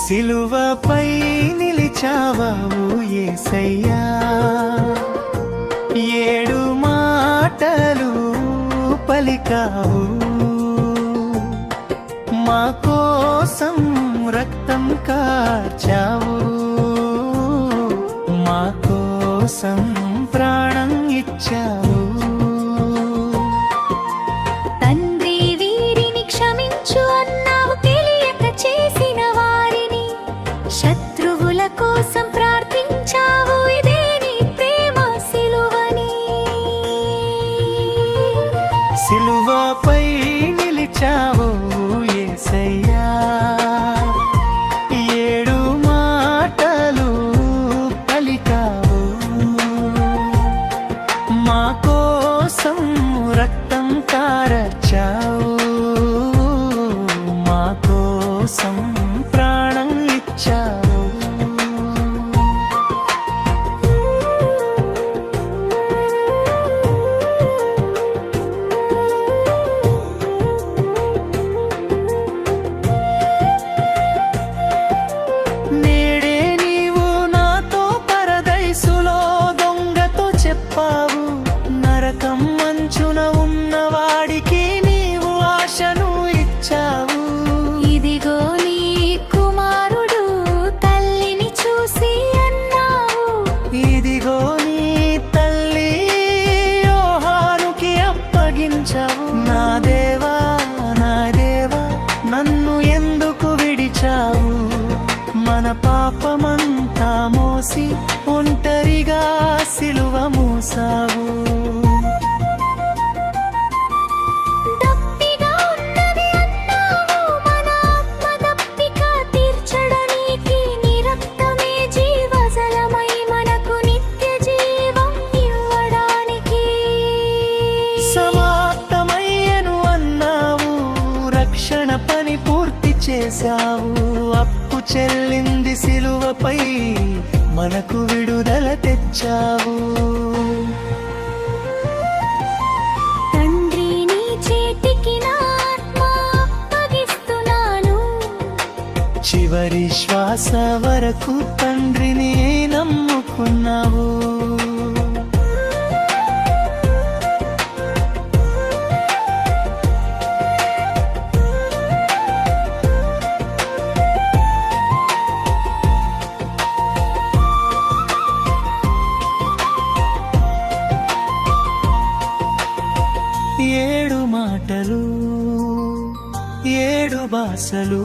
సిలువపై నిలిచావు యేసయ్యా, 7 మాటలు పలికావు, మా కోసం రక్తం కార్చావు, మా కోసం ప్రాణం ఇచ్చావు. తండ్రి వీరిని క్షమించు అన్నావు, తెలియక చేసిన వారిని, శత్రువుల కోసం ప్రార్థించావు, ఇదే నీ ప్రేమ సిలువని. సిలువపై నిలిచావు యేసయ్యా, 7 మాటలు పలికావు, మా కోసం రక్తం కార్చావు, మా కోసం ప్రాణం ఇచ్చావు. నేడే నీవు నాతో పరదైసులో దొంగతో చెప్పావు, నరకం మంచున ఉన్నవాడికి నీవు ఆశను ఇచ్చావు. ఇదిగో నీ కుమారుడు, తల్లిని చూసి అన్నావు, ఇదిగో నీ తల్లి, యోహానుకి అప్పగించావు. నా దేవా నా దేవా, నన్ను ఎందుకు విడిచావు? మన పాపమంతా మోసి ఒంటరిగా సిలువ మూసావు. దప్పిగా ఉన్నది అన్నావు, మన ఆత్మ దప్పిక తీర్చడానికి నీ రక్తమే జీవజలమై మనకు నిత్య జీవం ఇవ్వడానికి. సమాప్తమయ్యను అన్నావు, రక్షణ పని పూర్తి చేశావు, అప్పు చెల్లింది సిలువపై మనకు విడుదల తెచ్చావు. తండ్రి నీ చేతికి నా ఆత్మ అప్పగిస్తున్నాను, చివరి శ్వాస వరకు తండ్రిని నమ్ముకున్నావు. ఏడు మాటలు, 7 భాషలు,